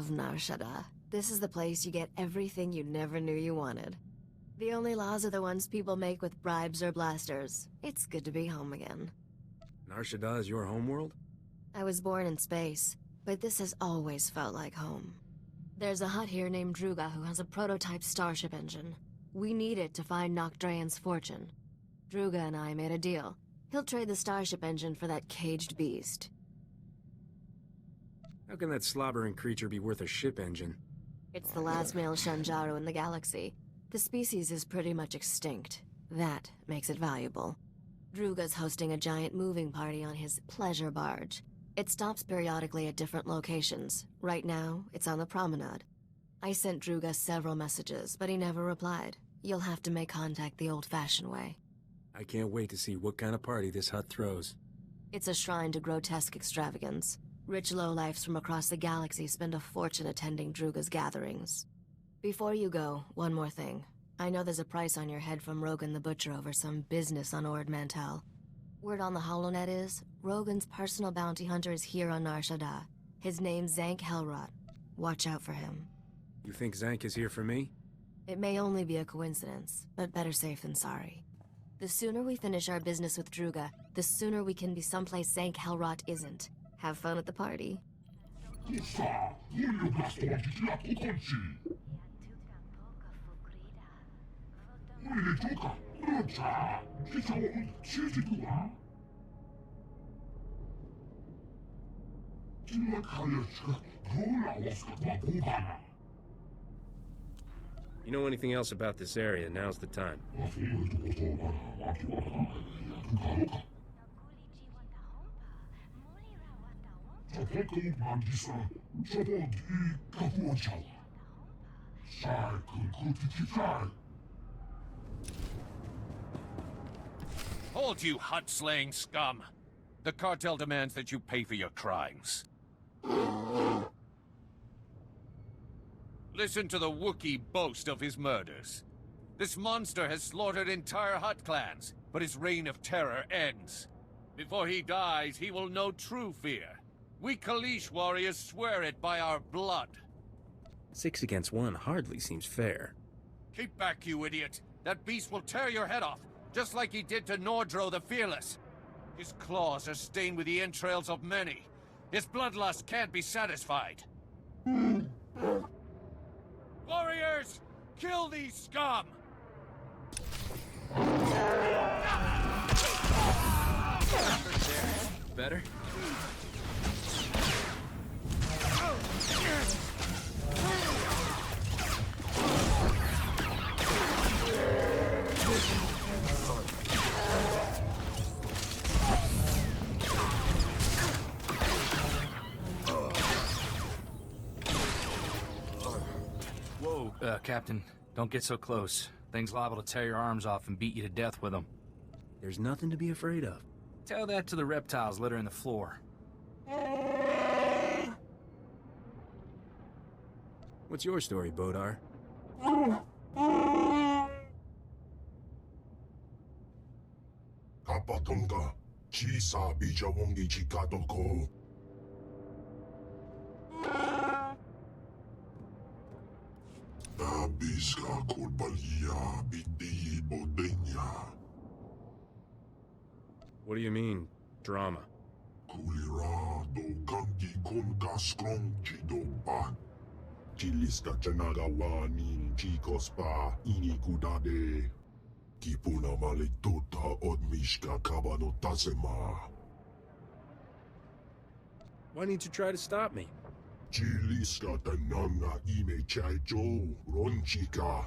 love Nar Shaddaa. This is the place you get everything you never knew you wanted. The only laws are the ones people make with bribes or blasters. It's good to be home again. Nar Shaddaa is your homeworld? I was born in space, but this has always felt like home. There's a Hutt here named Druga who has a prototype starship engine. We need it to find Nocdrayan's fortune. Druga and I made a deal. He'll trade the starship engine for that caged beast. How can that slobbering creature be worth a ship engine? It's the last male Shanjaru in the galaxy. The species is pretty much extinct. That makes it valuable. Druga's hosting a giant moving party on his pleasure barge. It stops periodically at different locations. Right now, it's on the promenade. I sent Druga several messages, but he never replied. You'll have to make contact the old-fashioned way. I can't wait to see what kind of party this hut throws. It's a shrine to grotesque extravagance. Rich lowlifes from across the galaxy spend a fortune attending Druga's gatherings. Before you go, one more thing. I know there's a price on your head from Rogan the Butcher over some business on Ord Mantell. Word on the HoloNet is, Rogan's personal bounty hunter is here on Nar Shaddaa. His name's Zank Helrot. Watch out for him. You think Zank is here for me? It may only be a coincidence, but better safe than sorry. The sooner we finish our business with Druga, the sooner we can be someplace Zank Helrot isn't. Have fun at the party. You know anything else about this area? Now's the time. Hold, you Hutt-slaying scum! The cartel demands that you pay for your crimes. Listen to the Wookiee boast of his murders. This monster has slaughtered entire Hutt clans, but his reign of terror ends. Before he dies, he will know true fear. We Kalish warriors swear it by our blood. 6 against 1 hardly seems fair. Keep back, you idiot! That beast will tear your head off, just like he did to Nordro the Fearless. His claws are stained with the entrails of many. His bloodlust can't be satisfied. Warriors! Kill these scum! Better? Whoa, Captain. Don't get so close. Thing's liable to tear your arms off and beat you to death with them. There's nothing to be afraid of. Tell that to the reptiles littering the floor. What's your story, Bodar? Kapatonga, Chisa Bijawongi Chikatoko. Nabiska Kulbalia Biti Bodenya. What do you mean, drama? Kulira do Kanki Konka Strong Chidoba. Chiliska Chanagawani Chikospa Inikudade. Kipuna Maletota Odmishka Kabano Tasema. Why didn't you try to stop me? Chiliska Tananga Ime Chaicho Ronchika.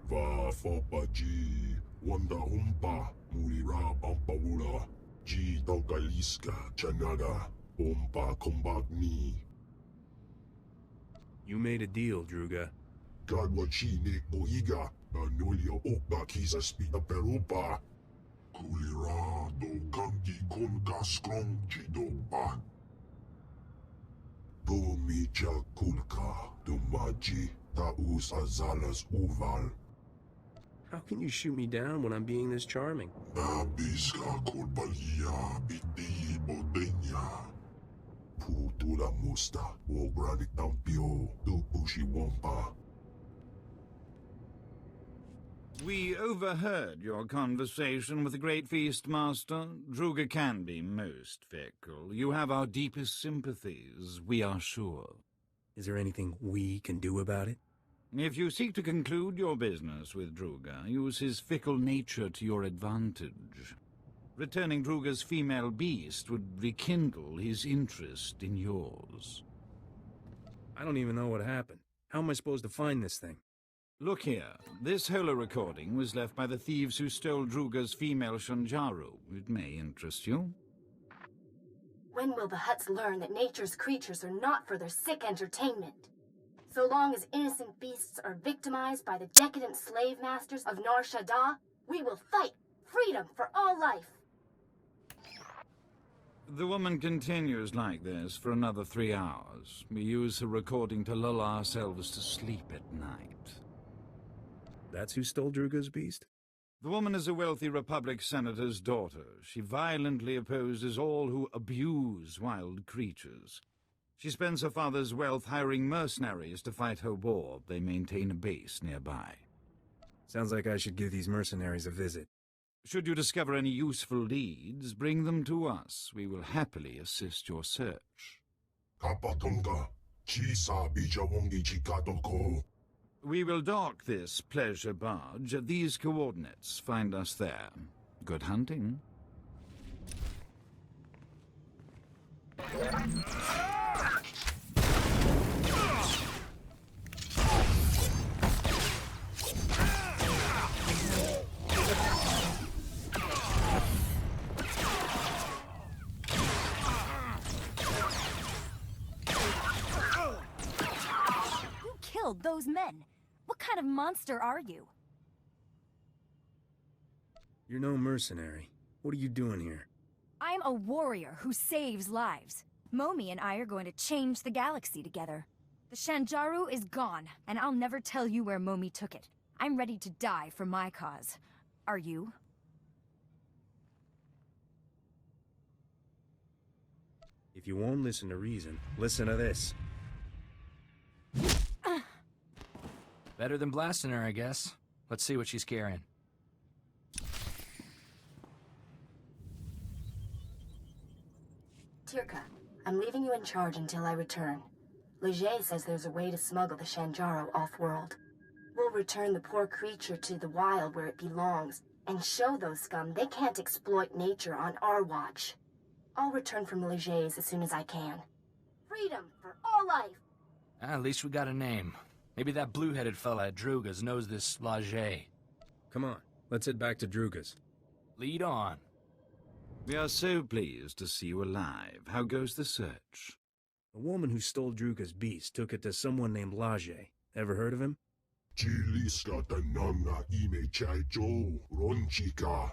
Va Fopaji Wanda Humpa Mulira Pampawula. Ji Tokaliska Chanaga Pompa Kombagni. You made a deal, Druga. Gadwachine Boiga, Anulio Opa Kisa Spina Perupa. Kulira do Kangi Konka Strong Chidoba. Domicha Kulka, Dumaji, Taus Azalas Uval. How can you shoot me down when I'm being this charming? Nabiska Kulbalia Biti Bodenya. Putula musta, o grani tampio, tu pushi wampa. We overheard your conversation with the Great Feast Master. Druga can be most fickle. You have our deepest sympathies, we are sure. Is there anything we can do about it? If you seek to conclude your business with Druga, use his fickle nature to your advantage. Returning Druga's female beast would rekindle his interest in yours. I don't even know what happened. How am I supposed to find this thing? Look here. This holo recording was left by the thieves who stole Druga's female Shanjaru. It may interest you. When will the Hutts learn that nature's creatures are not for their sick entertainment? So long as innocent beasts are victimized by the decadent slave masters of Nar Shaddaa, we will fight freedom for all life. The woman continues like this for another 3 hours. We use her recording to lull ourselves to sleep at night. That's who stole Druga's beast? The woman is a wealthy Republic senator's daughter. She violently opposes all who abuse wild creatures. She spends her father's wealth hiring mercenaries to fight her war. They maintain a base nearby. Sounds like I should give these mercenaries a visit. Should you discover any useful leads, bring them to us. We will happily assist your search. Kapatonga, chisa bijawongi chikatoko. We will dock this pleasure barge at these coordinates. Find us there. Good hunting. Who killed those men? What kind of monster are you? You're no mercenary. What are you doing here? I'm a warrior who saves lives. Momi and I are going to change the galaxy together. The Shanjaru is gone, and I'll never tell you where Momi took it. I'm ready to die for my cause. Are you? If you won't listen to reason, listen to this. Better than blasting her, I guess. Let's see what she's carrying. Tirka, I'm leaving you in charge until I return. Leger says there's a way to smuggle the Shanjaru off-world. We'll return the poor creature to the wild where it belongs, and show those scum they can't exploit nature on our watch. I'll return from Leger's as soon as I can. Freedom for all life! At least we got a name. Maybe that blue-headed fella at Druga's knows this Laje. Come on, let's head back to Druga's. Lead on. We are so pleased to see you alive. How goes the search? The woman who stole Druga's beast took it to someone named Laje. Ever heard of him? Chiliska tananga ime chaicho, ronchika.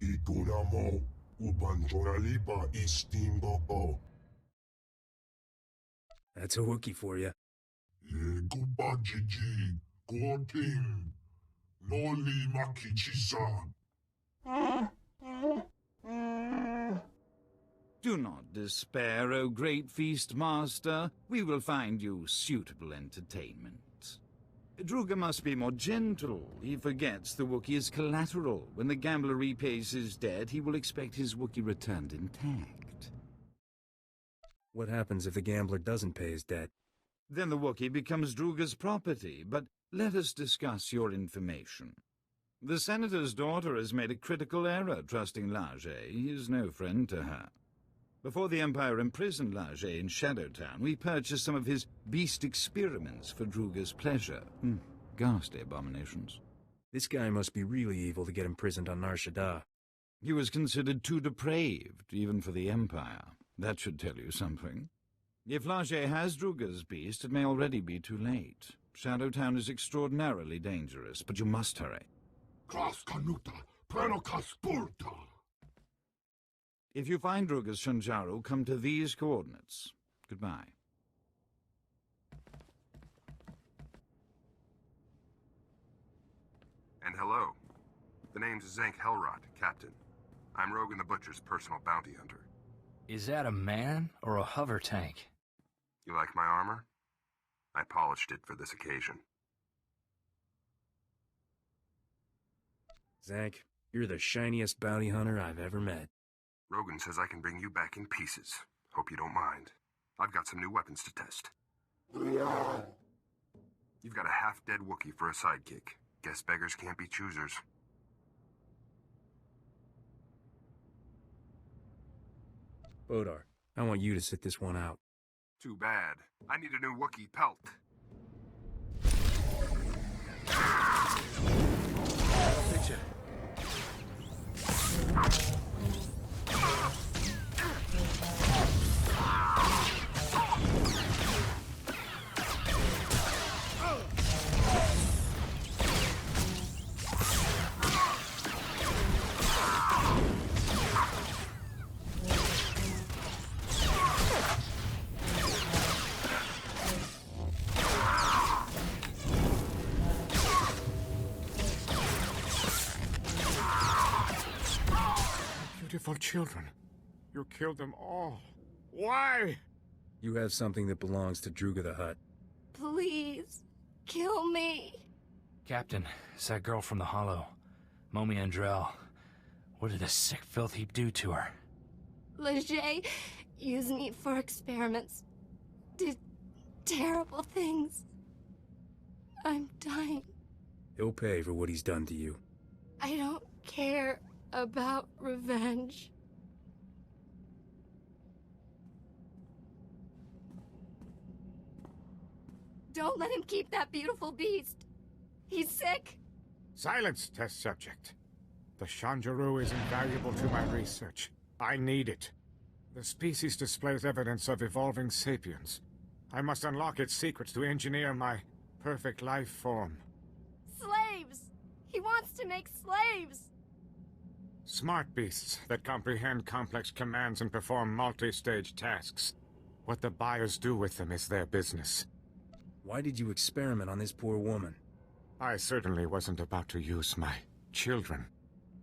Ikunamo, ubanchoralipa istimbopo. That's a Wookiee for you. Gubajiji, Gorting, Noli Makichisa. Do not despair, O Great Feast Master. We will find you suitable entertainment. Druga must be more gentle. He forgets the Wookiee is collateral. When the gambler repays his debt, he will expect his Wookiee returned intact. What happens if the gambler doesn't pay his debt? Then the Wookiee becomes Druga's property, but let us discuss your information. The Senator's daughter has made a critical error trusting Laje. He is no friend to her. Before the Empire imprisoned Laje in Shadowtown, we purchased some of his beast experiments for Druga's pleasure. Ghastly abominations. This guy must be really evil to get imprisoned on Nar Shaddaa. He was considered too depraved, even for the Empire. That should tell you something. If Laje has Druga's beast, it may already be too late. Shadowtown is extraordinarily dangerous, but you must hurry. Klas kanuta, prenokas purta. If you find Druga's Shanjaru, come to these coordinates. Goodbye. And hello. The name's Zank Helrot, Captain. I'm Rogan the Butcher's personal bounty hunter. Is that a man or a hover tank? You like my armor? I polished it for this occasion. Zach, you're the shiniest bounty hunter I've ever met. Rogan says I can bring you back in pieces. Hope you don't mind. I've got some new weapons to test. You've got a half-dead Wookiee for a sidekick. Guess beggars can't be choosers. Bodar, I want you to sit this one out. Too bad. I need a new Wookiee pelt. Picture. Beautiful children. You killed them all. Why? You have something that belongs to Druga the Hutt. Please, kill me. Captain, it's that girl from the Hollow. Momi Andrell. What did the sick filth heap do to her? Leger used me for experiments. Did terrible things. I'm dying. He'll pay for what he's done to you. I don't care about revenge. Don't let him keep that beautiful beast. He's sick. Silence, test subject. The Shanjaru is invaluable to my research. I need it. The species displays evidence of evolving sapiens. I must unlock its secrets to engineer my perfect life form. Slaves! He wants to make slaves! Smart beasts that comprehend complex commands and perform multi-stage tasks. What the buyers do with them is their business. Why did you experiment on this poor woman? I certainly wasn't about to use my children.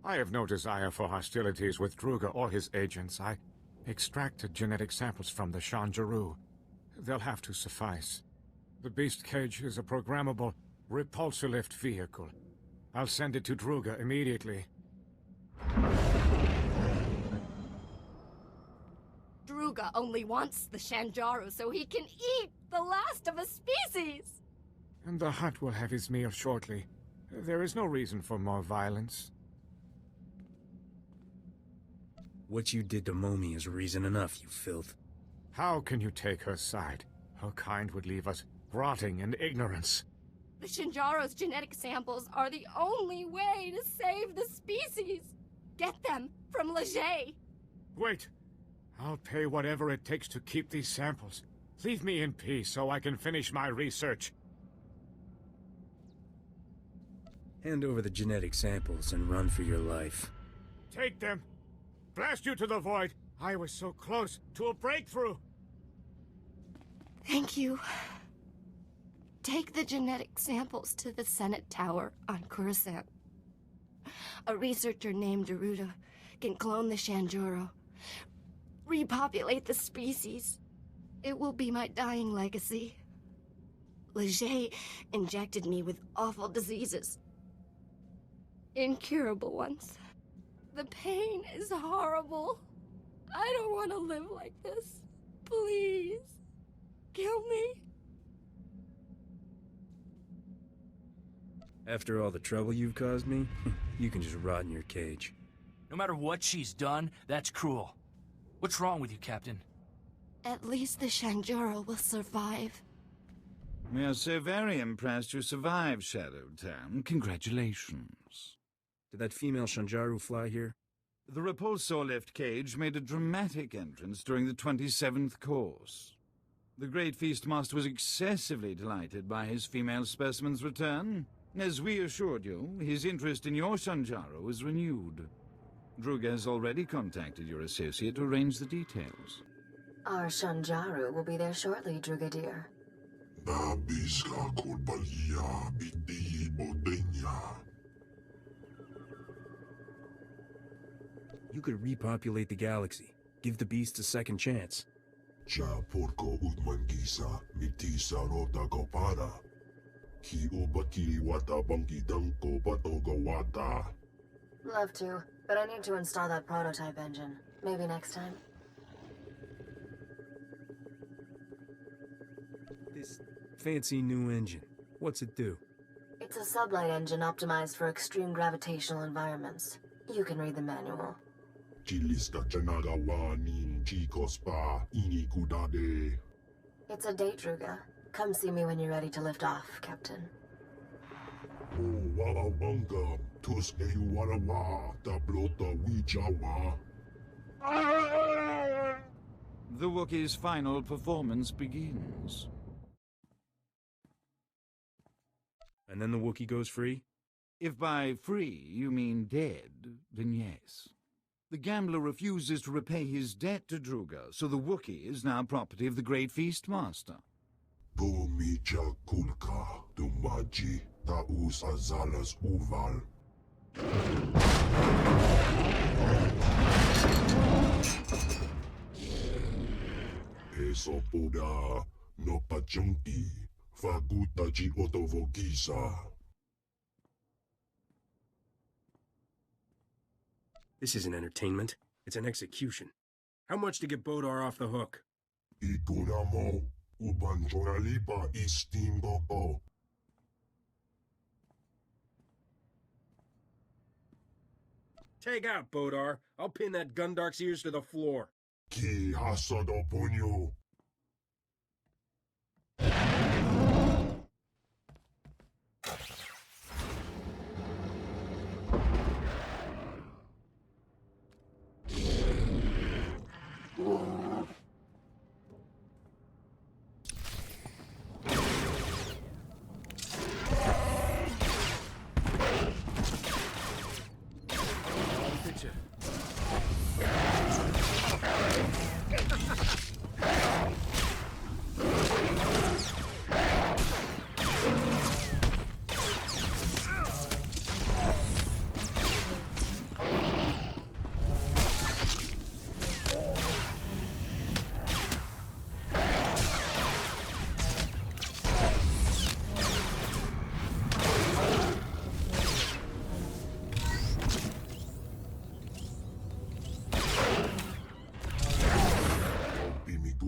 I have no desire for hostilities with Druga or his agents. I extracted genetic samples from the Shanjaru. They'll have to suffice. The beast cage is a programmable repulsor-lift vehicle. I'll send it to Druga immediately. Druga only wants the Shanjaru so he can eat the last of a species! And the Hutt will have his meal shortly. There is no reason for more violence. What you did to Momi is reason enough, you filth. How can you take her side? Her kind would leave us rotting in ignorance. The Shinjaro's genetic samples are the only way to save the species. Get them from Leger. Wait. I'll pay whatever it takes to keep these samples. Leave me in peace so I can finish my research. Hand over the genetic samples and run for your life. Take them! Blast you to the void! I was so close to a breakthrough! Thank you. Take the genetic samples to the Senate Tower on Coruscant. A researcher named Daruda can clone the Shanjuro, repopulate the species. It will be my dying legacy. Leger injected me with awful diseases. Incurable ones. The pain is horrible. I don't want to live like this. Please, kill me. After all the trouble you've caused me, you can just rot in your cage. No matter what she's done, that's cruel. What's wrong with you, Captain? At least the Shanjuro will survive. We are so very impressed you survived, Shadowtown. Congratulations. Did that female Shanjaru fly here? The repulsor lift cage made a dramatic entrance during the 27th course. The Great Feastmaster was excessively delighted by his female specimen's return. As we assured you, his interest in your Shanjaru is renewed. Druga has already contacted your associate to arrange the details. Our Shanjaru will be there shortly, Druga dear. Nabiska Kulbalia Biti Bodenya. You could repopulate the galaxy, give the beasts a second chance. Ja porco udmangisa, mitisa rota para. Ki ubaki wata banki danko patoga wata. Love to, but I need to install that prototype engine. Maybe next time. This fancy new engine, what's it do? It's a sublight engine optimized for extreme gravitational environments. You can read the manual. Chilista janaga wanin chikospa ini kudade. It's a date, Druga. Come see me when you're ready to lift off, Captain. Oh, wawawanga, tus warawa, tablota wijawa. The Wookiee's final performance begins. And then the Wookiee goes free? If by free you mean dead, then yes. The gambler refuses to repay his debt to Druga, so the Wookiee is now property of the Great Feastmaster. Bomija kulka, dumaji, taus azalas uval. Eso poda, no pachunki, fagutaji otovogisa. This isn't entertainment. It's an execution. How much to get Bodar off the hook? Ikunamo, ubanchoralipa istingo. Take out, Bodar. I'll pin that Gundark's ears to the floor. Ki hasado punyo.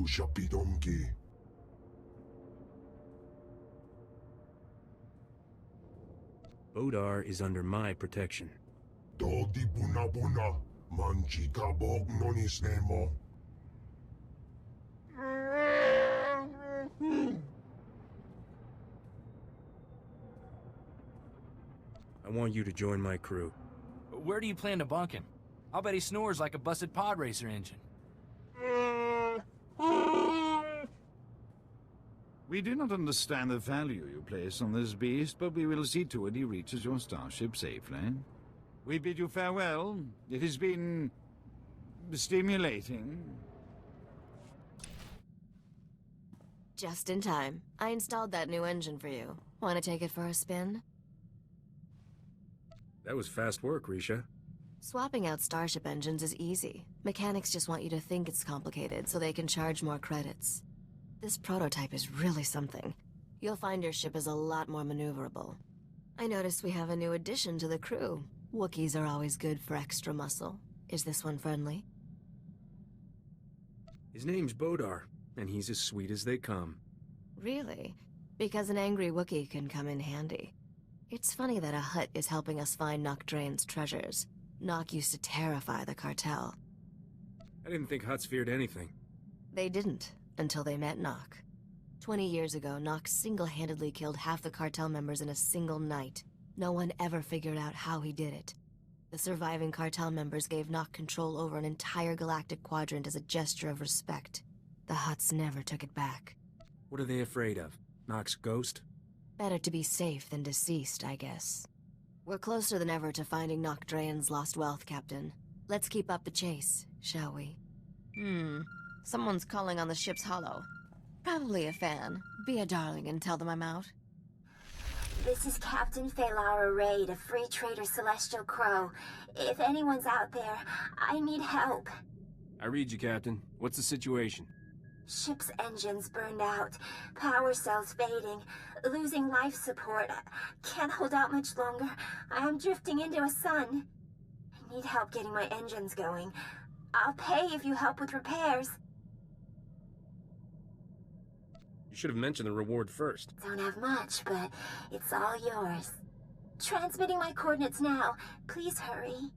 Shapidonki. Bodar is under my protection. Dodi buna buna, manchi kabok nonis nemo. I want you to join my crew. Where do you plan to bunk him? I'll bet he snores like a busted pod racer engine. We do not understand the value you place on this beast, but we will see to it he reaches your starship safely. We bid you farewell. It has been stimulating. Just in time. I installed that new engine for you. Want to take it for a spin? That was fast work, Risha. Swapping out starship engines is easy. Mechanics just want you to think it's complicated so they can charge more credits. This prototype is really something. You'll find your ship is a lot more maneuverable. I noticed we have a new addition to the crew. Wookiees are always good for extra muscle. Is this one friendly? His name's Bodar, and he's as sweet as they come. Really? Because an angry Wookiee can come in handy. It's funny that a Hutt is helping us find Nock Drain's treasures. Nock used to terrify the cartel. I didn't think Hutts feared anything. They didn't, until they met Nock. 20 years ago, Nock single-handedly killed half the cartel members in a single night. No one ever figured out how he did it. The surviving cartel members gave Nock control over an entire galactic quadrant as a gesture of respect. The Hutts never took it back. What are they afraid of? Nock's ghost? Better to be safe than deceased, I guess. We're closer than ever to finding Nock Drain's lost wealth, Captain. Let's keep up the chase, shall we? Someone's calling on the ship's holo. Probably a fan. Be a darling and tell them I'm out. This is Captain Phalara Raid of Free Trader Celestial Crow. If anyone's out there, I need help. I read you, Captain. What's the situation? Ship's engines burned out, power cells fading, losing life support. Can't hold out much longer. I am drifting into a sun. I need help getting my engines going. I'll pay if you help with repairs. You should have mentioned the reward first. Don't have much, but it's all yours. Transmitting my coordinates now. Please hurry.